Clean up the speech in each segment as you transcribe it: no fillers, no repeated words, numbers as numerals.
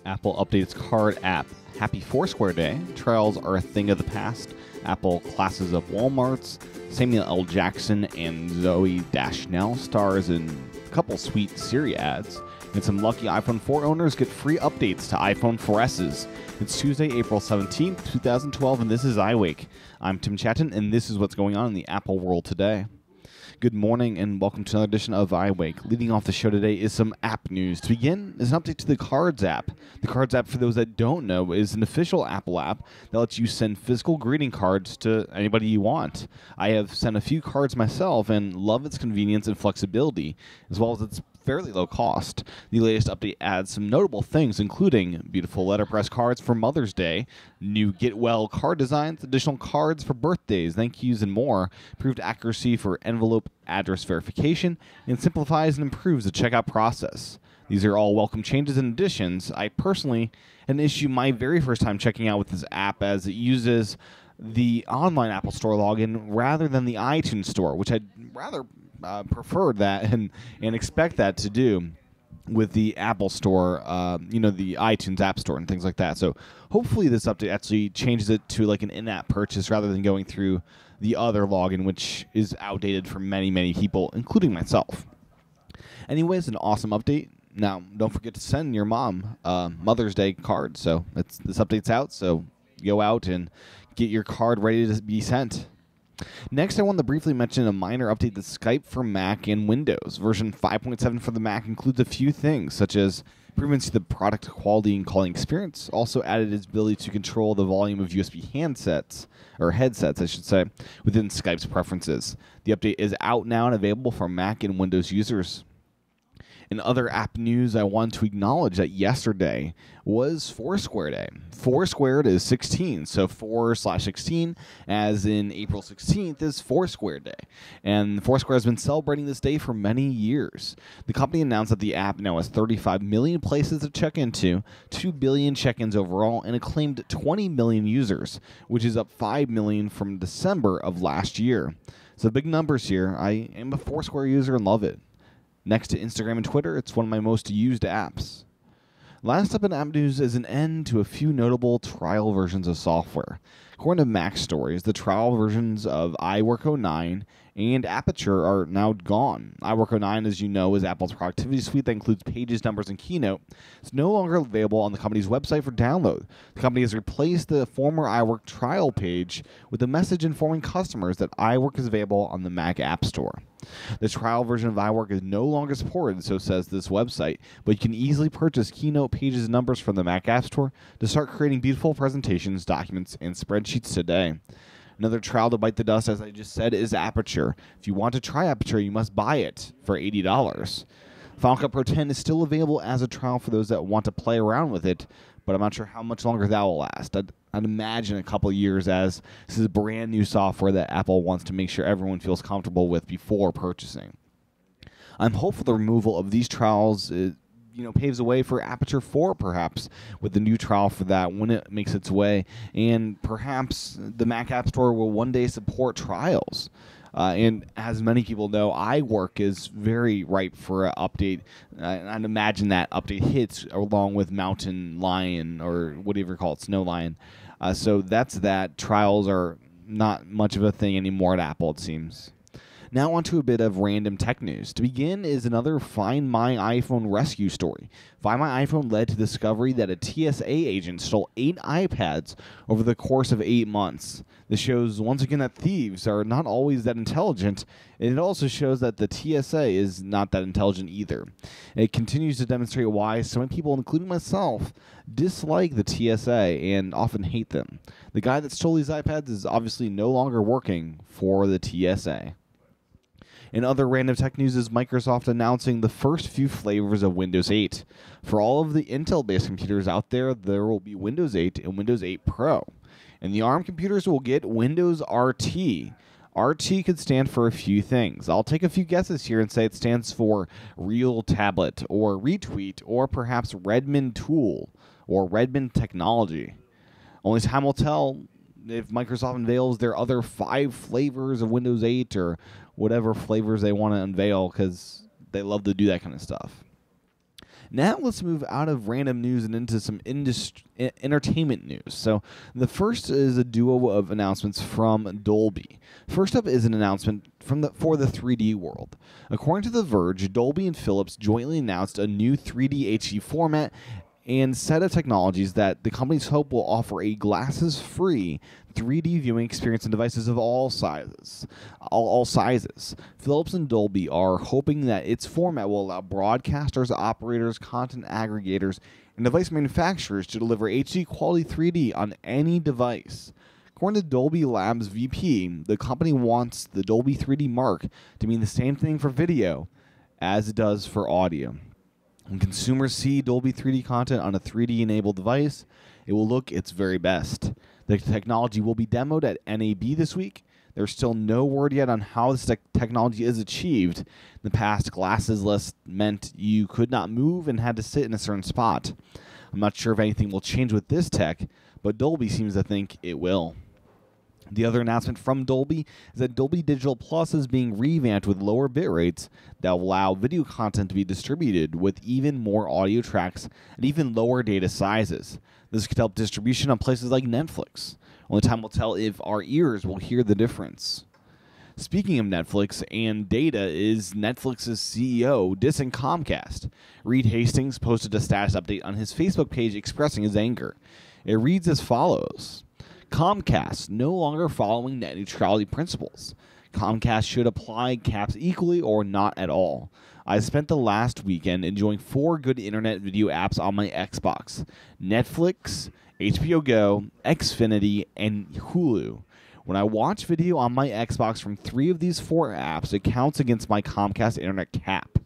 Apple updates Card app. Happy FourSquare Day. Trials are a thing of the past. Apple classes up Walmarts. Samuel L. Jackson and Zoe Deschanel stars in a couple sweet Siri ads. And some lucky iPhone 4 owners get free updates to iPhone 4Ss. It's Tuesday, April 17th, 2012, and this is iWake. I'm Tim Chaten, and this is what's going on in the Apple world today. Good morning and welcome to another edition of iWake. Leading off the show today is some app news. To begin is an update to the Cards app. The Cards app, for those that don't know, is an official Apple app that lets you send physical greeting cards to anybody you want. I have sent a few cards myself and love its convenience and flexibility, as well as its fairly low cost. The latest update adds some notable things, including beautiful letterpress cards for Mother's Day, new Get Well card designs, additional cards for birthdays, thank yous, and more, improved accuracy for envelope address verification, and simplifies and improves the checkout process. These are all welcome changes and additions. I personally had an issue my very first time checking out with this app, as it uses the online Apple Store login rather than the iTunes Store, which I'd rather prefer that and expect that to do with the Apple Store, the iTunes App Store and things like that. So hopefully this update actually changes it to like an in-app purchase rather than going through the other login, which is outdated for many, many people, including myself. Anyways, an awesome update. Now, don't forget to send your mom Mother's Day card. So this update's out, so go out and get your card ready to be sent. Next, I want to briefly mention a minor update to Skype for Mac and Windows. Version 5.7 for the Mac includes a few things, such as improvements to the product quality and calling experience. Also added its ability to control the volume of USB headsets, within Skype's preferences. The update is out now and available for Mac and Windows users. In other app news, I want to acknowledge that yesterday was FourSquare Day. 4 squared is 16, so 4/16, as in April 16th, is FourSquare Day. And FourSquare has been celebrating this day for many years. The company announced that the app now has 35 million places to check into, 2 billion check-ins overall, and it claimed 20 million users, which is up 5 million from December of last year. So big numbers here. I am a FourSquare user and love it. Next to Instagram and Twitter, it's one of my most used apps. Last up in app news is an end to a few notable trial versions of software. According to Mac Stories, the trial versions of iWork 09 and Aperture are now gone. iWork 09, as you know, is Apple's productivity suite that includes Pages, Numbers, and Keynote. It's no longer available on the company's website for download. The company has replaced the former iWork trial page with a message informing customers that iWork is available on the Mac App Store. The trial version of iWork is no longer supported, so says this website, but you can easily purchase Keynote, Pages, and Numbers from the Mac App Store to start creating beautiful presentations, documents, and spreadsheets today. Another trial to bite the dust, as I just said, is Aperture. If you want to try Aperture, you must buy it for $80. Final Cut Pro 10 is still available as a trial for those that want to play around with it, but I'm not sure how much longer that will last. I'd imagine a couple years, as this is brand new software that Apple wants to make sure everyone feels comfortable with before purchasing. I'm hopeful the removal of these trials paves the way for Aperture 4, perhaps, with the new trial for that when it makes its way. And perhaps the Mac App Store will one day support trials. And as many people know, iWork is very ripe for an update. I'd imagine that update hits along with Mountain Lion, or whatever you call it, Snow Lion. So that's that. Trials are not much of a thing anymore at Apple, it seems. Now on to a bit of random tech news. To begin is another Find My iPhone rescue story. Find My iPhone led to the discovery that a TSA agent stole 8 iPads over the course of 8 months. This shows once again that thieves are not always that intelligent, and it also shows that the TSA is not that intelligent either. It continues to demonstrate why so many people, including myself, dislike the TSA and often hate them. The guy that stole these iPads is obviously no longer working for the TSA. In other random tech news is Microsoft announcing the first few flavors of Windows 8. For all of the Intel-based computers out there, there will be Windows 8 and Windows 8 Pro. And the ARM computers will get Windows RT. RT could stand for a few things. I'll take a few guesses here and say it stands for Real Tablet, or Retweet, or perhaps Redmond Tool, or Redmond Technology. Only time will tell if Microsoft unveils their other 5 flavors of Windows 8 or whatever flavors they want to unveil, because they love to do that kind of stuff. Now let's move out of random news and into some entertainment news. So the first is a duo of announcements from Dolby. First up is an announcement for the 3D world. According to The Verge, Dolby and Philips jointly announced a new 3D HD format and set of technologies that the companies hope will offer a glasses-free 3D viewing experience in devices of all sizes. All sizes. Philips and Dolby are hoping that its format will allow broadcasters, operators, content aggregators, and device manufacturers to deliver HD quality 3D on any device. According to Dolby Labs VP, the company wants the Dolby 3D mark to mean the same thing for video as it does for audio. When consumers see Dolby 3D content on a 3D-enabled device, it will look its very best. The technology will be demoed at NAB this week. There's still no word yet on how this technology is achieved. In the past, glasses-less meant you could not move and had to sit in a certain spot. I'm not sure if anything will change with this tech, but Dolby seems to think it will. The other announcement from Dolby is that Dolby Digital Plus is being revamped with lower bit rates that will allow video content to be distributed with even more audio tracks and even lower data sizes. This could help distribution on places like Netflix. Only time will tell if our ears will hear the difference. Speaking of Netflix and data, is Netflix's CEO dissing Comcast. Reed Hastings posted a status update on his Facebook page expressing his anger. It reads as follows: Comcast no longer following net neutrality principles. Comcast should apply caps equally or not at all. I spent the last weekend enjoying 4 good internet video apps on my Xbox: Netflix, HBO Go, Xfinity, and Hulu. When I watch video on my Xbox from 3 of these 4 apps, it counts against my Comcast internet cap.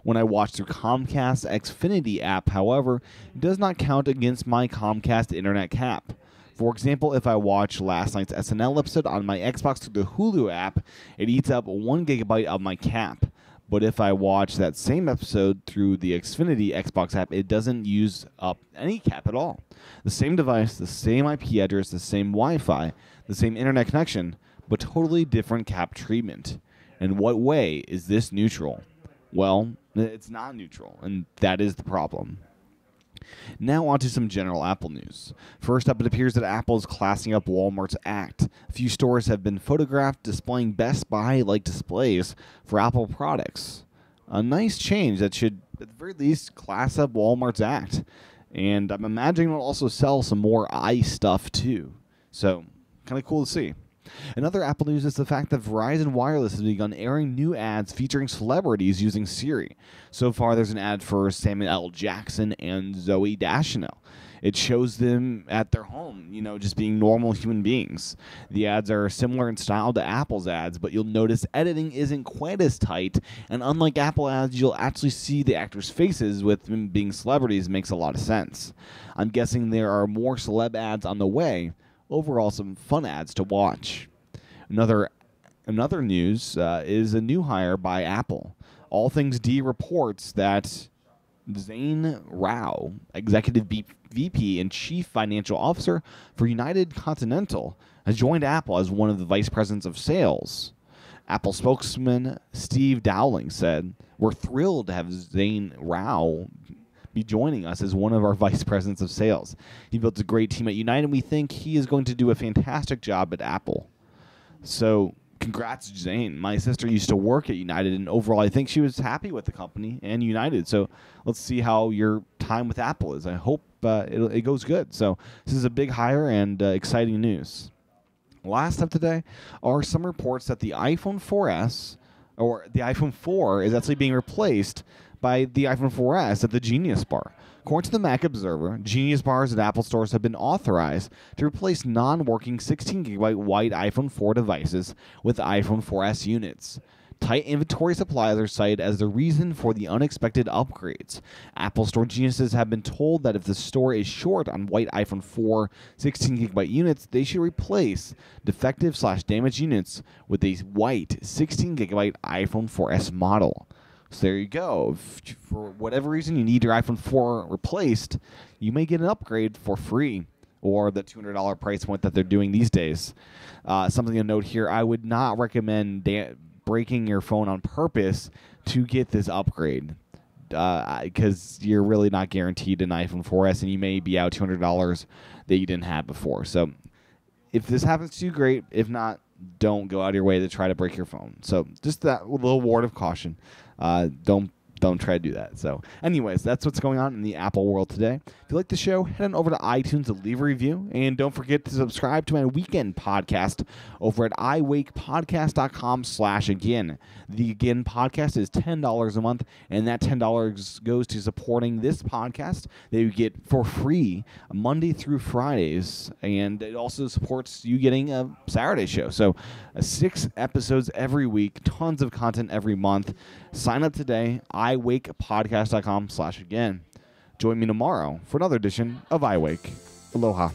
When I watch through Comcast Xfinity app, however, it does not count against my Comcast internet cap. For example, if I watch last night's SNL episode on my Xbox through the Hulu app, it eats up 1 gigabyte of my cap. But if I watch that same episode through the Xfinity Xbox app, it doesn't use up any cap at all. The same device, the same IP address, the same Wi-Fi, the same internet connection, but totally different cap treatment. In what way is this neutral? Well, it's not neutral, and that is the problem. Now on to some general Apple news. First up, it appears that Apple is classing up Walmart's act. A few stores have been photographed displaying Best Buy-like displays for Apple products. A nice change that should, at the very least, class up Walmart's act. And I'm imagining it'll also sell some more stuff too. So, kind of cool to see. Another Apple news is the fact that Verizon Wireless has begun airing new ads featuring celebrities using Siri. So far, there's an ad for Samuel L. Jackson and Zooey Deschanel. It shows them at their home, just being normal human beings. The ads are similar in style to Apple's ads, but you'll notice editing isn't quite as tight, and unlike Apple ads, you'll actually see the actors' faces with them being celebrities. Makes a lot of sense. I'm guessing there are more celeb ads on the way. Overall, some fun ads to watch. Another news is a new hire by Apple. All Things D reports that Zane Rao, Executive VP and Chief Financial Officer for United Continental, has joined Apple as one of the Vice Presidents of Sales. Apple spokesman Steve Dowling said, "We're thrilled to have Zane Rao be joining us as one of our Vice Presidents of Sales. He built a great team at United, and we think he is going to do a fantastic job at Apple." So, congrats, Zane. My sister used to work at United, and overall, I think she was happy with the company and United. So, let's see how your time with Apple is. I hope it goes good. So, this is a big hire and exciting news. Last up today are some reports that the iPhone 4S, or the iPhone 4, is actually being replaced by the iPhone 4S at the Genius Bar. According to the Mac Observer, Genius Bars at Apple stores have been authorized to replace non-working 16GB white iPhone 4 devices with iPhone 4S units. Tight inventory supplies are cited as the reason for the unexpected upgrades. Apple Store geniuses have been told that if the store is short on white iPhone 4 16GB units, they should replace defective/damaged units with a white 16GB iPhone 4S model. So there you go. If for whatever reason you need your iPhone 4 replaced, you may get an upgrade for free, or the $200 price point that they're doing these days. Something to note here, I would not recommend breaking your phone on purpose to get this upgrade. because you're really not guaranteed an iPhone 4S, and you may be out $200 that you didn't have before. So if this happens to you, great. If not, don't go out of your way to try to break your phone. So just that little word of caution. Don't try to do that. So anyways, that's what's going on in the Apple world today. If you like the show, head on over to iTunes to leave a review. And don't forget to subscribe to my weekend podcast over at iWakePodcast.com/again. The Again podcast is $10 a month, and that $10 goes to supporting this podcast that you get for free Monday through Fridays. And it also supports you getting a Saturday show. So 6 episodes every week, tons of content every month. Sign up today, iWakePodcast.com/again. Join me tomorrow for another edition of iWake. Aloha.